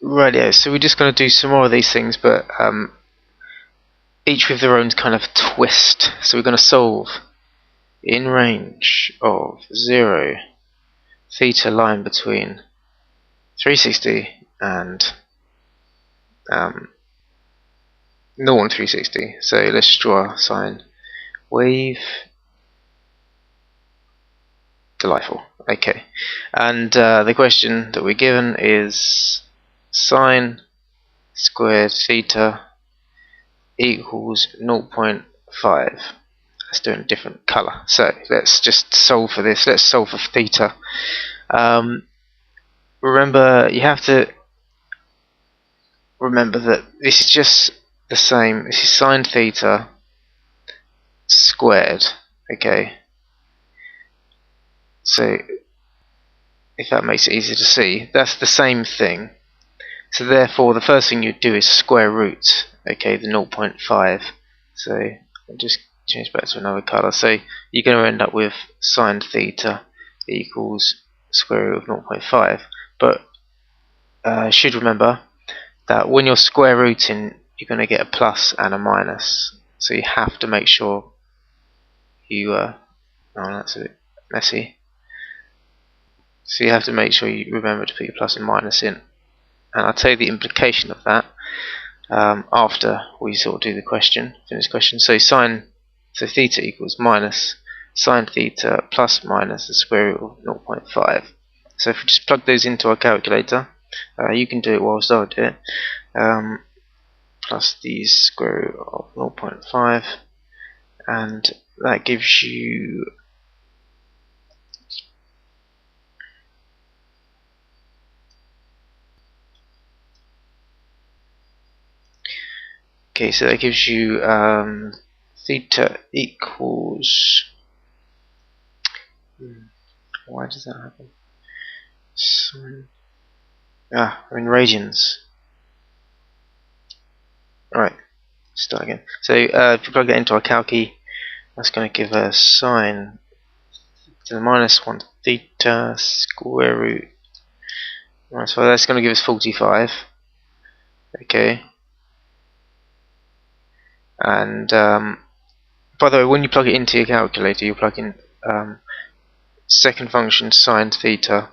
Rightio, so we're just going to do some more of these things, but each with their own kind of twist. So we're going to solve in range of 0, theta line between 360 and 0 and 360. So let's draw a sine wave. Delightful. Okay, and the question that we're given is sine squared theta equals 0.5. Let's do it in a different colour. So let's just solve for this. Let's solve for theta. Remember, you have to remember that this is just the same. This is sine theta squared. Okay. So if that makes it easier to see, that's the same thing. So therefore, the first thing you do is square root. Okay, the 0.5. So I'll just change back to another colour. So you're going to end up with sine theta equals square root of 0.5. But should remember that when you're square rooting, you're going to get a plus and a minus. So you have to make sure you oh, that's a bit messy. So you have to make sure you remember to put your plus and minus in. And I'll tell you the implication of that after we sort of do the question, finish the question. So theta equals minus sine theta plus minus the square root of 0.5. So if we just plug those into our calculator, you can do it whilst I do it. Plus the square root of 0.5, and that gives you so that gives you theta equals, why does that happen? We're in radians. Alright, start again. So if you plug it into our calci, that's going to give us sine to the minus 1 theta square root. Right, so that's going to give us 45. Okay. And by the way, when you plug it into your calculator, you plug in second function sine theta,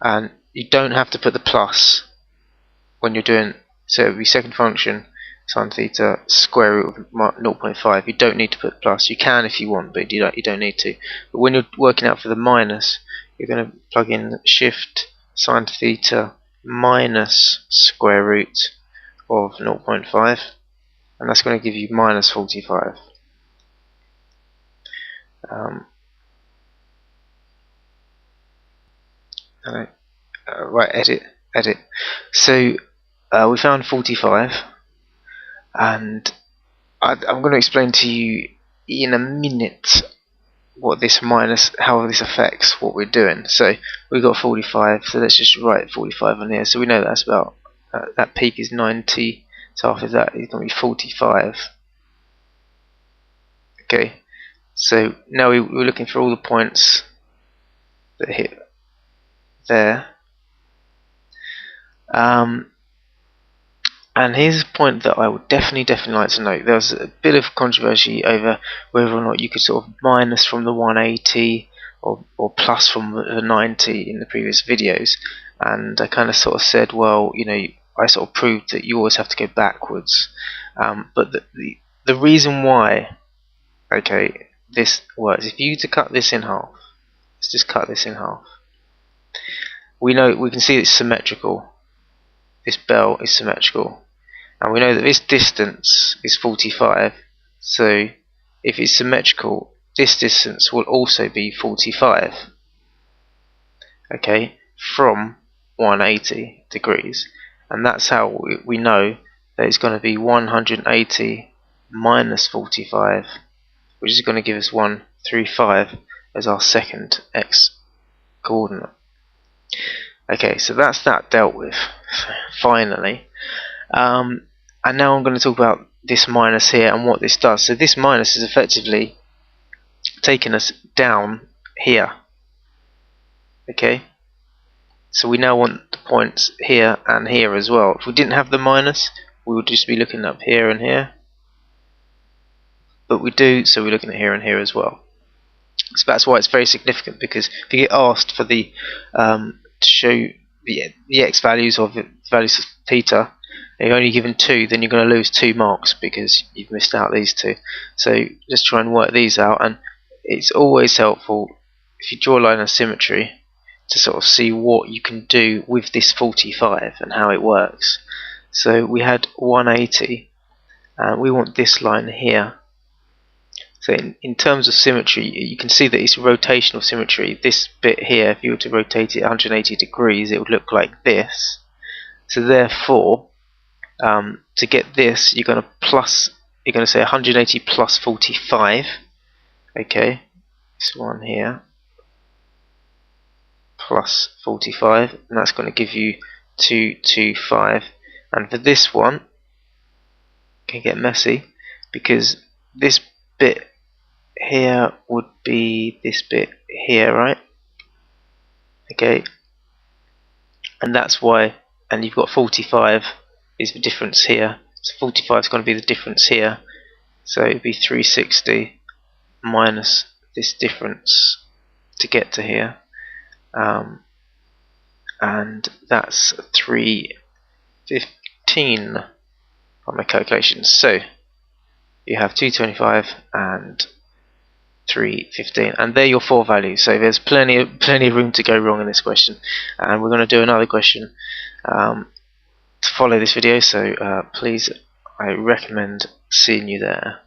and you don't have to put the plus when you're doing. So it would be second function sine theta square root of 0.5. You don't need to put the plus. You can if you want, but you don't need to. But when you're working out for the minus, you're going to plug in shift sine theta minus square root of 0.5. And that's going to give you minus 45. Right, edit. So we found 45, and I'm going to explain to you in a minute what this minus, how this affects what we're doing. So we got 45, so let's just write 45 on here. So we know that's about that peak is 90. So after that, it's going to be 45. Okay, so now we're looking for all the points that hit there. And here's a point that I would definitely like to note. There was a bit of controversy over whether or not you could sort of minus from the 180 or plus from the 90 in the previous videos. And I kind of sort of said, well, you know, I sort of proved that you always have to go backwards. But the reason why, okay, this works, if you were to cut this in half, let's just cut this in half. We can see it's symmetrical. This bell is symmetrical, and we know that this distance is 45. So if it's symmetrical, this distance will also be 45. Okay, from 180 degrees. And that's how we know that it's going to be 180 minus 45, which is going to give us 135 as our second x coordinate. Okay, so that's that dealt with, finally. And now I'm going to talk about this minus here and what this does. So this minus is effectively taking us down here. Okay? So we now want the points here and here as well. If we didn't have the minus, we would just be looking up here and here. But we do, so we're looking at here and here as well. So that's why it's very significant, because if you get asked for the to show the x values of the values of theta, and you're only given 2, then you're going to lose 2 marks because you've missed out these 2. So just try and work these out, and it's always helpful if you draw a line of symmetry to sort of see what you can do with this 45 and how it works. So we had 180, and we want this line here. So in terms of symmetry, you can see that it's rotational symmetry. This bit here, if you were to rotate it 180 degrees, it would look like this. So therefore, to get this, you're going to say 180 plus 45. Okay, this one here plus 45, and that's going to give you 225. And for this one, it can get messy because this bit here would be this bit here, right? Okay, and that's why, and you've got 45 is the difference here, so 45 is going to be the difference here, so it'd be 360 minus this difference to get to here, and that's 315 on my calculations. So you have 225 and 315, and they're your 4 values. So there's plenty of room to go wrong in this question, and we're going to do another question to follow this video. So please, I recommend seeing you there.